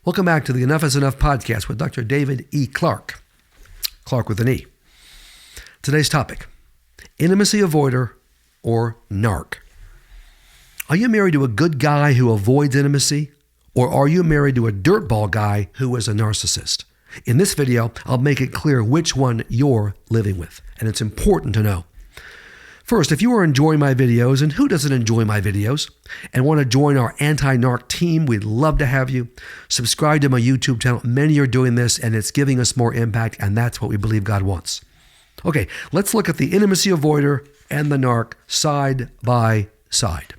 Welcome back to the Enough is Enough podcast with Dr. David E. Clarke. Clarke with an E. Today's topic, intimacy avoider or narc. Are you married to a good guy who avoids intimacy, or are you married to a dirtball guy who is a narcissist? In this video, I'll make it clear which one you're living with, and it's important to know. First, if you are enjoying my videos, and who doesn't enjoy my videos, and want to join our anti-narc team, we'd love to have you. Subscribe to my YouTube channel. Many are doing this, and it's giving us more impact, and that's what we believe God wants. Okay, let's look at the intimacy avoider and the narc side by side.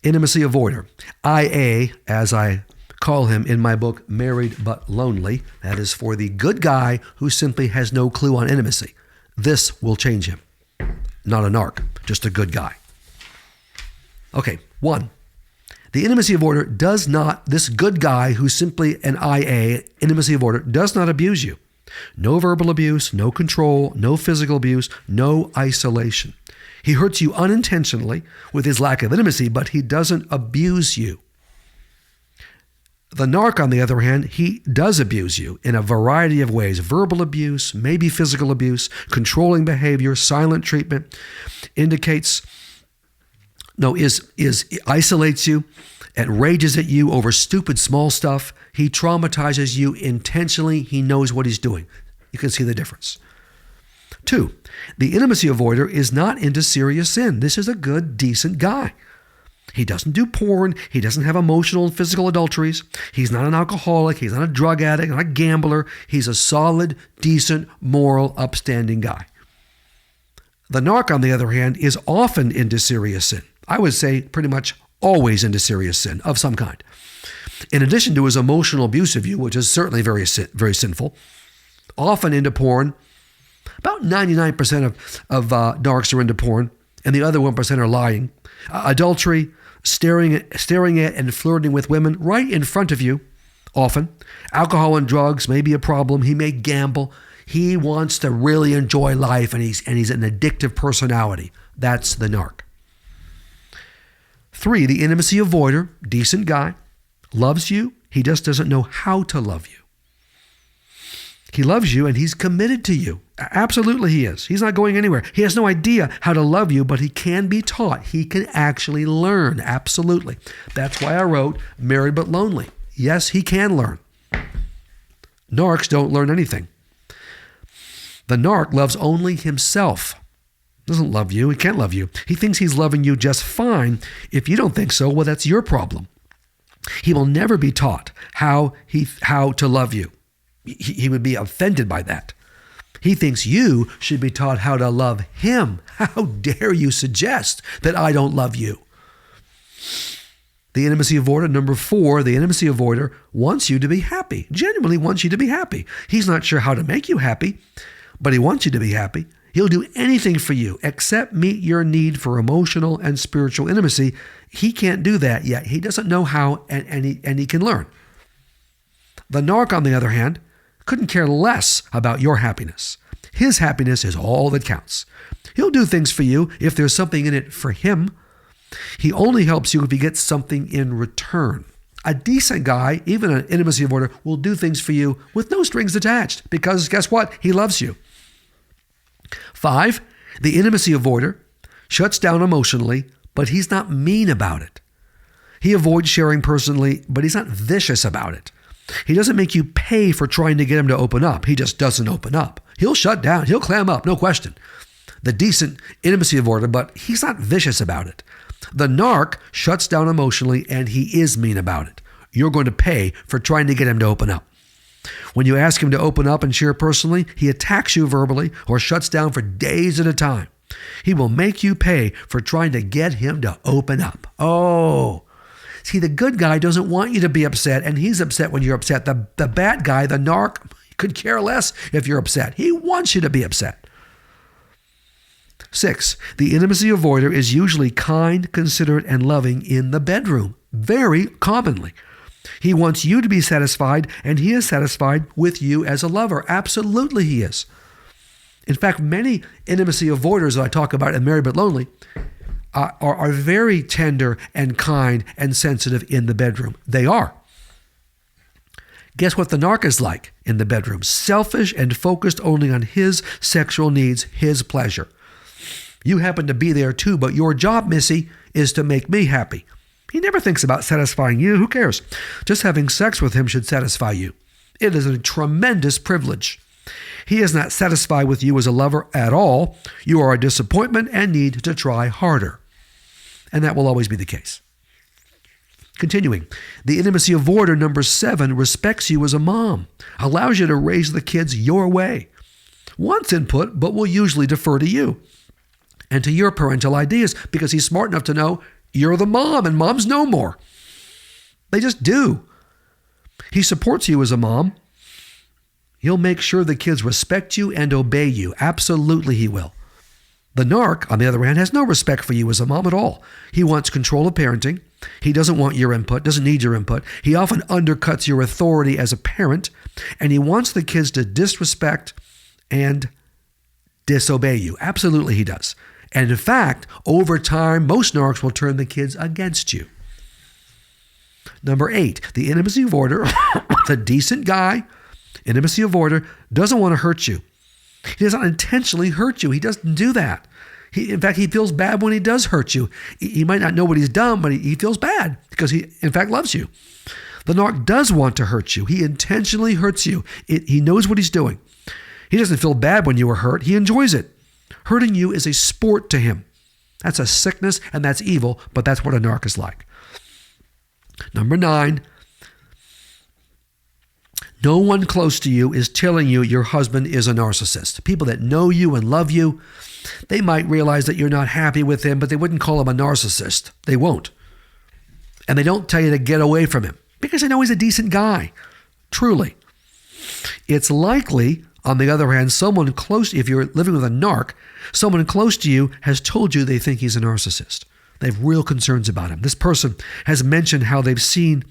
Intimacy avoider, IA, as I call him in my book, Married But Lonely. That is for the good guy who simply has no clue on intimacy. This will change him. Not a narc, just a good guy. Okay, 1. The intimacy avoider does not, this good guy who's simply an IA, intimacy avoider, does not abuse you. No verbal abuse, no control, no physical abuse, no isolation. He hurts you unintentionally with his lack of intimacy, but he doesn't abuse you. The narc, on the other hand, he does abuse you in a variety of ways. Verbal abuse, maybe physical abuse, controlling behavior, silent treatment, isolates you, and rages at you over stupid small stuff. He traumatizes you intentionally. He knows what he's doing. You can see the difference. 2, the intimacy avoider is not into serious sin. This is a good, decent guy. He doesn't do porn. He doesn't have emotional and physical adulteries. He's not an alcoholic. He's not a drug addict, not a gambler. He's a solid, decent, moral, upstanding guy. The narc, on the other hand, is often into serious sin. I would say pretty much always into serious sin of some kind. In addition to his emotional abuse of you, which is certainly very sinful, often into porn. About 99% of narcs are into porn, and the other 1% are lying. Adultery, staring at and flirting with women right in front of you, often. Alcohol and drugs may be a problem. He may gamble. He wants to really enjoy life, and he's an addictive personality. That's the narc. 3, the intimacy avoider, decent guy, loves you. He just doesn't know how to love you. He loves you and he's committed to you. Absolutely he is. He's not going anywhere. He has no idea how to love you, but he can be taught. He can actually learn. Absolutely. That's why I wrote Married But Lonely. Yes, he can learn. Narcs don't learn anything. The narc loves only himself. Doesn't love you. He can't love you. He thinks he's loving you just fine. If you don't think so, well, that's your problem. He will never be taught how to love you. He would be offended by that. He thinks you should be taught how to love him. How dare you suggest that I don't love you? The intimacy avoider, number 4, the intimacy avoider wants you to be happy, genuinely wants you to be happy. He's not sure how to make you happy, but he wants you to be happy. He'll do anything for you except meet your need for emotional and spiritual intimacy. He can't do that yet. He doesn't know how, and he can learn. The narc, on the other hand, couldn't care less about your happiness. His happiness is all that counts. He'll do things for you if there's something in it for him. He only helps you if he gets something in return. A decent guy, even an intimacy avoider, will do things for you with no strings attached because guess what? He loves you. 5, the intimacy avoider shuts down emotionally, but he's not mean about it. He avoids sharing personally, but he's not vicious about it. He doesn't make you pay for trying to get him to open up. He just doesn't open up. He'll shut down. He'll clam up, no question. The decent intimacy avoider, but he's not vicious about it. The narc shuts down emotionally, and he is mean about it. You're going to pay for trying to get him to open up. When you ask him to open up and share personally, he attacks you verbally or shuts down for days at a time. He will make you pay for trying to get him to open up. Oh, see, the good guy doesn't want you to be upset, and he's upset when you're upset. The bad guy, the narc, could care less if you're upset. He wants you to be upset. 6, the intimacy avoider is usually kind, considerate, and loving in the bedroom, very commonly. He wants you to be satisfied, and he is satisfied with you as a lover. Absolutely he is. In fact, many intimacy avoiders that I talk about in Married But Lonely are very tender and kind and sensitive in the bedroom. They are. Guess what the narc is like in the bedroom? Selfish and focused only on his sexual needs, his pleasure. You happen to be there too, but your job, Missy, is to make me happy. He never thinks about satisfying you. Who cares? Just having sex with him should satisfy you. It is a tremendous privilege. He is not satisfied with you as a lover at all. You are a disappointment and need to try harder. And that will always be the case. Continuing, the intimacy avoider, number 7, respects you as a mom, allows you to raise the kids your way, wants input, but will usually defer to you and to your parental ideas because he's smart enough to know you're the mom and moms know more. They just do. He supports you as a mom. He'll make sure the kids respect you and obey you. Absolutely, he will. The narc, on the other hand, has no respect for you as a mom at all. He wants control of parenting. He doesn't want your input, doesn't need your input. He often undercuts your authority as a parent, and he wants the kids to disrespect and disobey you. Absolutely, he does. And in fact, over time, most narcs will turn the kids against you. Number 8, the intimacy avoider, the decent guy, intimacy avoider, doesn't want to hurt you. He doesn't intentionally hurt you. He doesn't do that. In fact, he feels bad when he does hurt you. He might not know what he's done, but he feels bad because he, in fact, loves you. The narc does want to hurt you. He intentionally hurts you. He knows what he's doing. He doesn't feel bad when you are hurt. He enjoys it. Hurting you is a sport to him. That's a sickness and that's evil, but that's what a narc is like. Number 9, no one close to you is telling you your husband is a narcissist. People that know you and love you, they might realize that you're not happy with him, but they wouldn't call him a narcissist. They won't. And they don't tell you to get away from him because they know he's a decent guy. Truly. It's likely, on the other hand, someone close, if you're living with a narc, someone close to you has told you they think he's a narcissist. They have real concerns about him. This person has mentioned how they've seen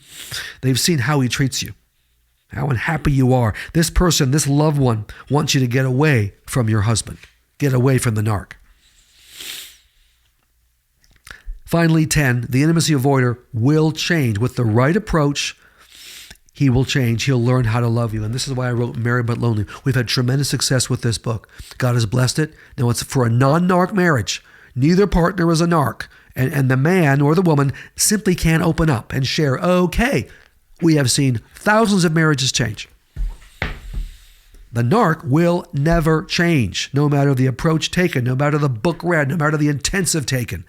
how he treats you, how unhappy you are. This person, this loved one, wants you to get away from your husband, get away from the narc. Finally, 10, the intimacy avoider will change. With the right approach, he will change. He'll learn how to love you. And this is why I wrote Married But Lonely. We've had tremendous success with this book. God has blessed it. Now, it's for a non-narc marriage. Neither partner is a narc. And the man or the woman simply can't open up and share. Okay, we have seen thousands of marriages change. The narc will never change, no matter the approach taken, no matter the book read, no matter the intensive taken,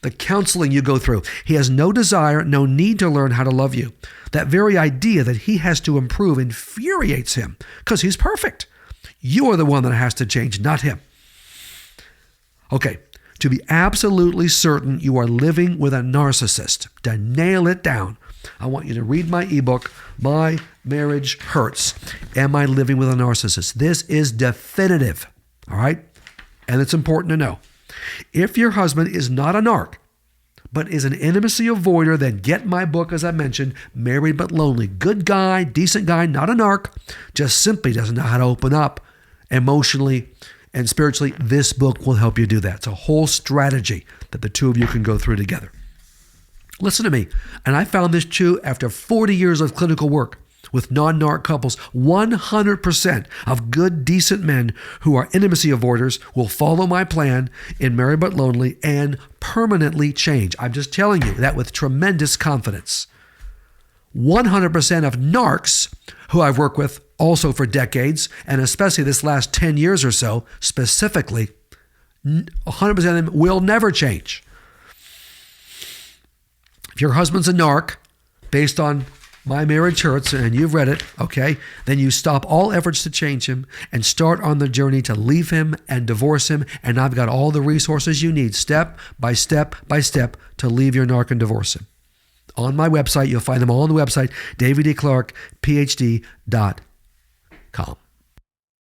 the counseling you go through. He has no desire, no need to learn how to love you. That very idea that he has to improve infuriates him because he's perfect. You are the one that has to change, not him. Okay, to be absolutely certain you are living with a narcissist, to nail it down, I want you to read my ebook, My Marriage Hurts. Am I living with a narcissist? This is definitive, all right? And it's important to know. If your husband is not a narc, but is an intimacy avoider, then get my book, as I mentioned, Married But Lonely. Good guy, decent guy, not a narc, just simply doesn't know how to open up emotionally and spiritually. This book will help you do that. It's a whole strategy that the two of you can go through together. Listen to me. And I found this true after 40 years of clinical work with non-narc couples. 100% of good, decent men who are intimacy avoiders will follow my plan in Married But Lonely and permanently change. I'm just telling you that with tremendous confidence. 100% of narcs who I've worked with also for decades, and especially this last 10 years or so, specifically, 100% of them will never change. If your husband's a narc, based on My Marriage Hurts, and you've read it, okay, then you stop all efforts to change him and start on the journey to leave him and divorce him, and I've got all the resources you need, step by step by step, to leave your narc and divorce him. On my website, you'll find them all on the website, daviddclarkephd.com.